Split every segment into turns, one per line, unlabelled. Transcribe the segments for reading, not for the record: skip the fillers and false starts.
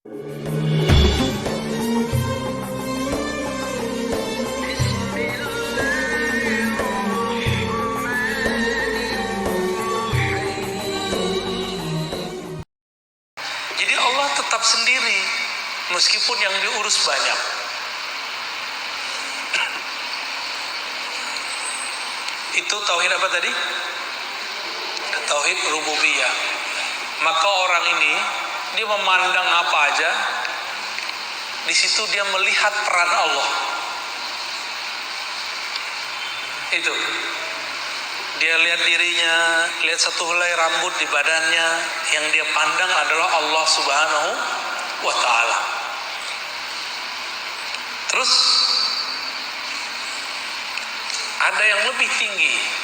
Jadi Allah tetap sendiri meskipun yang diurus banyak. Itu tauhid apa tadi? Tauhid rububiyah. Maka orang ini dia memandang apa aja, di situ dia melihat peran Allah. Itu. Dia lihat dirinya, lihat satu helai rambut di badannya, yang dia pandang adalah Allah Subhanahu wa ta'ala. Terus ada yang lebih tinggi.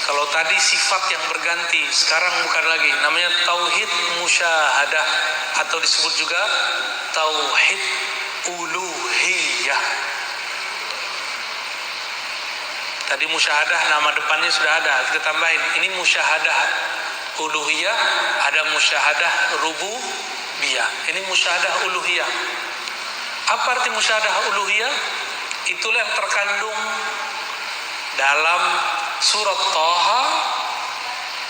Kalau tadi sifat yang berganti, sekarang bukan lagi, namanya tauhid musyahadah, atau disebut juga tauhid uluhiyah. Tadi musyahadah nama depannya sudah ada, kita tambahin ini musyahadah uluhiyah, ada musyahadah rububiyah. Ini musyahadah uluhiyah. Apa arti musyahadah uluhiyah? Itulah yang terkandung dalam surat Thaha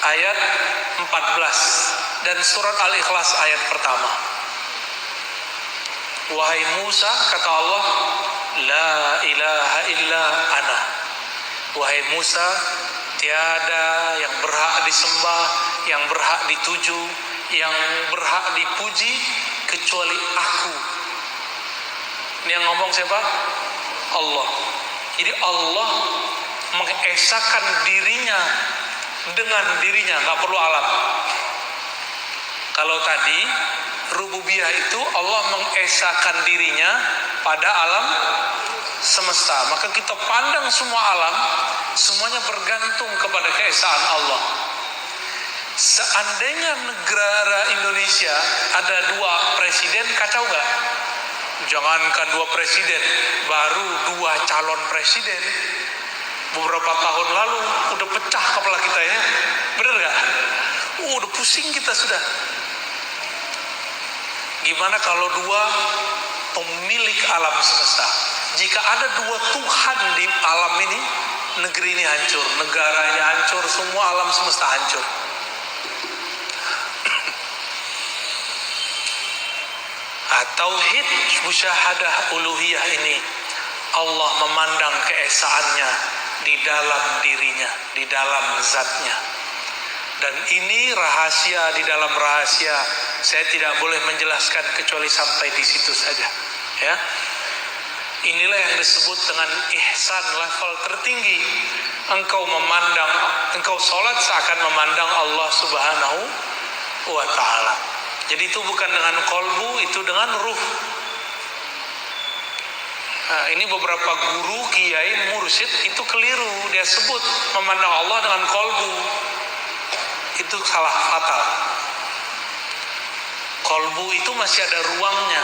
ayat 14 dan surat Al-Ikhlas ayat pertama. Wahai Musa, kata Allah, la ilaha illa ana. Wahai Musa, tiada yang berhak disembah, yang berhak dituju, yang berhak dipuji kecuali aku. Ini yang ngomong siapa? Allah. Jadi Allah mengesakan dirinya dengan dirinya, nggak perlu alam. Kalau tadi rububiyah itu Allah mengesakan dirinya pada alam semesta. Maka kita pandang semua alam, semuanya bergantung kepada keesaan Allah. Seandainya negara Indonesia ada 2 presiden, kacau nggak? Jangankan 2 presiden, baru 2 calon presiden beberapa tahun lalu udah pecah kepala kita ya, bener nggak? Udah pusing kita sudah. Gimana kalau 2 pemilik alam semesta? Jika ada 2 Tuhan di alam ini, negeri ini hancur, negaranya hancur, semua alam semesta hancur. Tauhid musyahadah uluhiyah ini, Allah memandang keesaannya di dalam dirinya, di dalam zatnya. Dan ini rahasia di dalam rahasia. Saya tidak boleh menjelaskan kecuali sampai di situ saja. Ya, inilah yang disebut dengan ihsan level tertinggi. Engkau sholat seakan memandang Allah Subhanahu wa ta'ala. Jadi itu bukan dengan kolbu, itu dengan ruh. Nah, ini beberapa guru, kiai, mursyid itu keliru. Dia sebut memandang Allah dengan kolbu. Itu salah fatal. Kolbu itu masih ada ruangnya,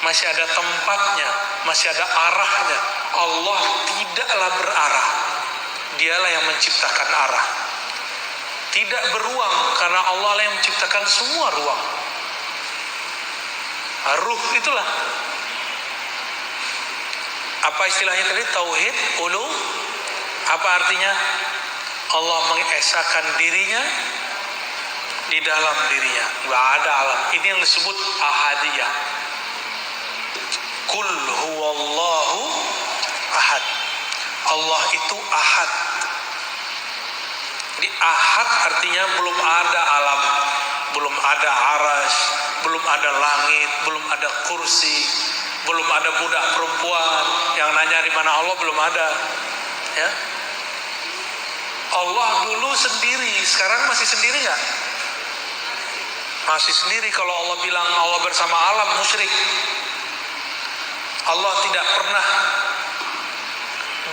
masih ada tempatnya, masih ada arahnya. Allah tidaklah berarah. Dialah yang menciptakan arah. Tidak beruang, karena Allah lah yang menciptakan semua ruang. Ruh itulah. Apa istilahnya tadi? Tauhid ulu. Apa artinya? Allah mengesakan dirinya di dalam dirinya. Nggak ada alam. Ini yang disebut ahadiyah. Qul huwallahu ahad. Allah itu ahad. Jadi ahad artinya belum ada alam, belum ada aras, belum ada langit, belum ada kursi, belum ada budak perempuan yang nanya di mana Allah, belum ada. Ya, Allah dulu sendiri, sekarang masih sendiri nggak? Masih sendiri. Kalau Allah bilang Allah bersama alam, musyrik. Allah tidak pernah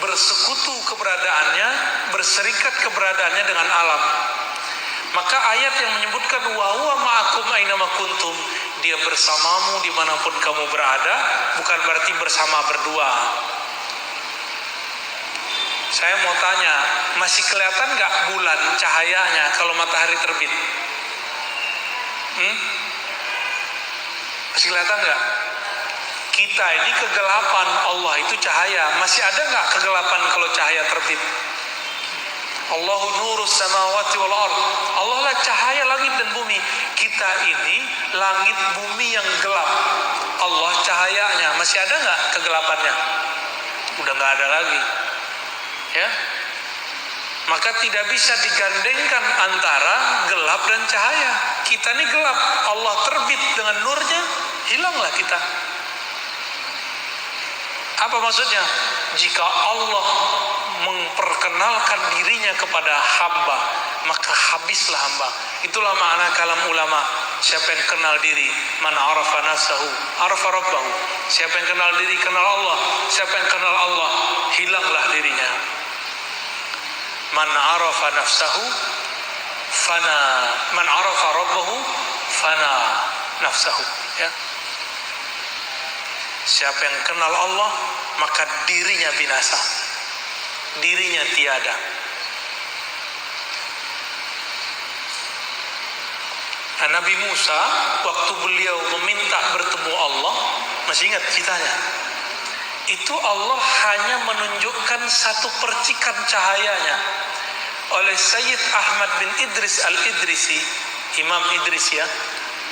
bersekutu keberadaannya, berserikat keberadaannya dengan alam. Maka ayat yang menyebutkan wa huwa ma'akum ainama kuntum, dia bersamamu dimanapun kamu berada, bukan berarti bersama berdua. Saya mau tanya, masih kelihatan nggak bulan cahayanya kalau matahari terbit? Masih kelihatan nggak? Kita ini kegelapan, Allah itu cahaya. Masih ada nggak kegelapan kalau cahaya terbit? Allahu nurus samawati wal ard. Allah lah cahaya langit dan bumi. Kita ini langit bumi yang gelap. Allah cahayanya. Masih ada nggak kegelapannya? Udah nggak ada lagi. Ya. Maka tidak bisa digandengkan antara gelap dan cahaya. Kita ini gelap, Allah terbit dengan nurnya, hilanglah kita. Apa maksudnya? Jika Allah memperkenalkan dirinya kepada hamba, maka habislah hamba. Itulah makna kalam ulama. Siapa yang kenal diri, man arafa nafsahu arafa rabbahu. Siapa yang kenal diri, kenal Allah. Siapa yang kenal Allah, hilanglah dirinya. Man arafa nafsahu fana, man arafa rabbahu fana nafsahu. Ya. Siapa yang kenal Allah, maka dirinya binasa, dirinya tiada. Nah, Nabi Musa waktu beliau meminta bertemu Allah, masih ingat ceritanya? Itu Allah hanya menunjukkan satu percikan cahayanya oleh Sayyid Ahmad bin Idris al-Idrisi, Imam Idris ya.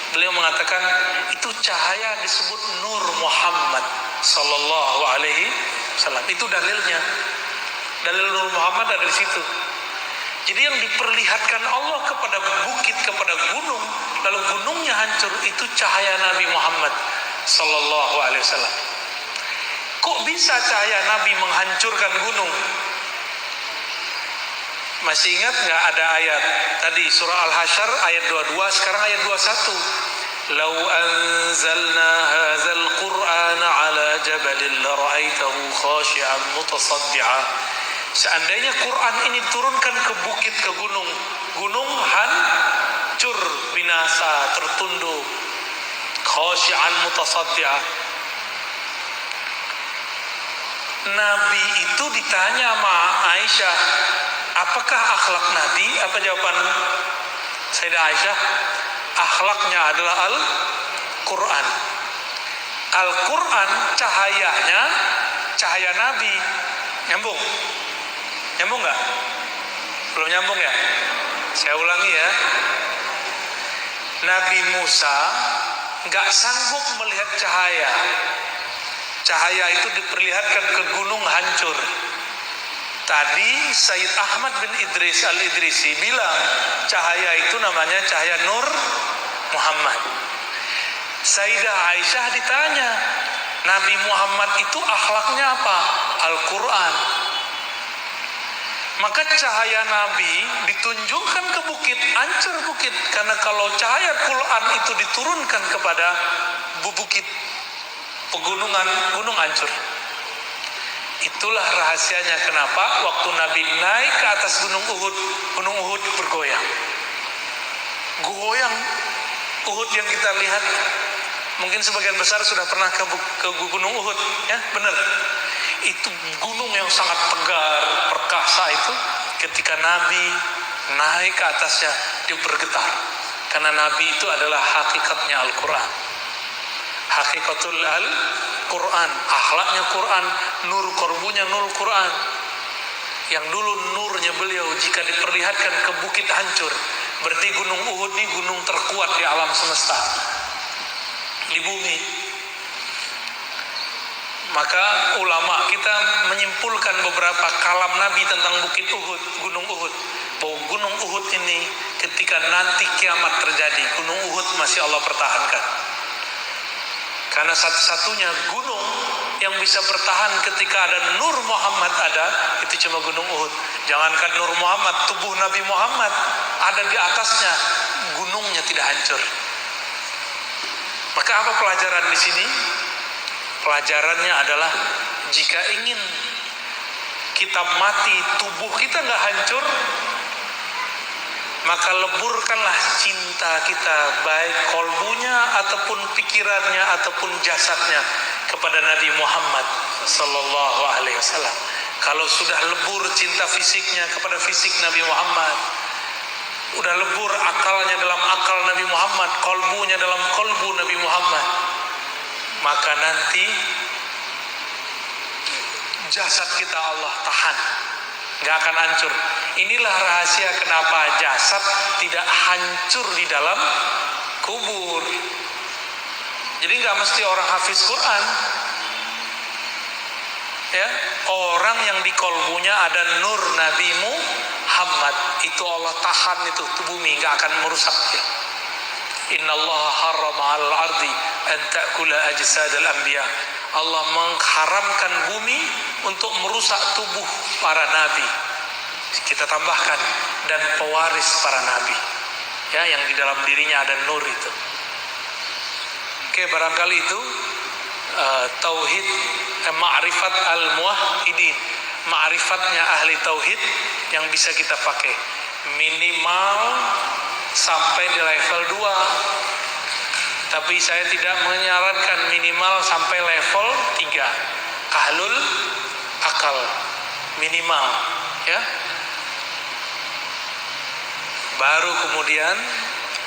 Beliau mengatakan itu cahaya disebut Nur Muhammad sallallahu alaihi wasallam. Itu dalilnya. Dalil Nur Muhammad ada di situ. Jadi yang diperlihatkan Allah kepada bukit, kepada gunung, lalu gunungnya hancur, itu cahaya Nabi Muhammad sallallahu alaihi wasallam. Kok bisa cahaya Nabi menghancurkan gunung? Masih ingat nggak ada ayat tadi surah Al-Hasyr ayat 22, sekarang ayat 21. Lau anzalna hadzal Qur'ana ala jabalin la ra'aitahu khashi'an mutasaddi'a. Seandainya Quran ini turunkan ke bukit, ke gunung, gunung hancur, binasa, tertunduk. Khashi'an mutasaddi'a. Nabi itu ditanya sama Aisyah, apakah akhlak Nabi? Apa jawaban Sayyidah Aisyah? Akhlaknya adalah Al-Quran. Al-Quran cahayanya cahaya Nabi. Nyambung? Nyambung nggak? Belum nyambung ya? Saya ulangi ya. Nabi Musa nggak sanggup melihat cahaya. Cahaya itu diperlihatkan ke gunung hancur. Tadi Sayyid Ahmad bin Idris al-Idrisi bilang cahaya itu namanya cahaya Nur Muhammad. Sayyidah Aisyah ditanya, Nabi Muhammad itu akhlaknya apa? Al-Quran. Maka cahaya Nabi ditunjukkan ke bukit, hancur bukit. Karena kalau cahaya Quran itu diturunkan kepada bukit, pegunungan, gunung hancur. Itulah rahasianya kenapa waktu Nabi naik ke atas gunung Uhud bergoyang. Goyang Uhud yang kita lihat, mungkin sebagian besar sudah pernah ke gunung Uhud, ya benar. Itu gunung yang sangat tegar, perkasa itu, ketika Nabi naik ke atasnya dia bergetar. Karena Nabi itu adalah hakikatnya Al-Quran. Hakikatul Al-Quran, akhlaknya Quran, nur korbunya nur Quran. Yang dulu nurnya beliau jika diperlihatkan ke bukit hancur, berarti gunung Uhud ini gunung terkuat di alam semesta, di bumi. Maka ulama kita menyimpulkan beberapa kalam Nabi tentang bukit Uhud, gunung Uhud, bahwa gunung Uhud ini ketika nanti kiamat terjadi, gunung Uhud masih Allah pertahankan. Karena satu-satunya gunung yang bisa bertahan ketika ada Nur Muhammad ada, itu cuma gunung Uhud. Jangankan Nur Muhammad, tubuh Nabi Muhammad ada di atasnya, gunungnya tidak hancur. Maka apa pelajaran di sini? Pelajarannya adalah jika ingin kita mati, tubuh kita nggak hancur, maka leburkanlah cinta kita, baik kolbunya ataupun pikirannya ataupun jasadnya kepada Nabi Muhammad sallallahu alaihi wasallam. Kalau sudah lebur cinta fisiknya kepada fisik Nabi Muhammad, udah lebur akalnya dalam akal Nabi Muhammad, kolbunya dalam kolbu Nabi Muhammad, maka nanti jasad kita Allah tahan, gak akan hancur. Inilah rahasia kenapa jasad tidak hancur di dalam kubur. Jadi gak mesti orang hafiz Quran, ya, orang yang di kolbunya ada nur Nabi Muhammad, itu Allah tahan itu bumi, gak akan merusak ya. Innallaha harrama 'alal ardi an ta'kula ajsadal anbiya. Allah mengharamkan bumi untuk merusak tubuh para nabi. Kita tambahkan dan pewaris para nabi, ya, yang di dalam dirinya ada nur itu. Oke, barangkali itu tauhid, ma'rifat al-muwahhidin, ma'rifatnya ahli tauhid yang bisa kita pakai. Minimal sampai di level 2. Tapi saya tidak menyarankan minimal sampai level 3. Ahlul akal minimal, ya. Baru kemudian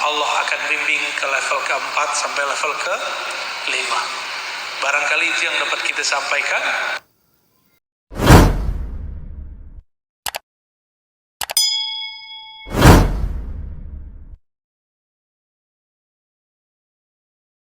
Allah akan bimbing ke level ke-4 sampai level ke-5. Barangkali itu yang dapat kita sampaikan.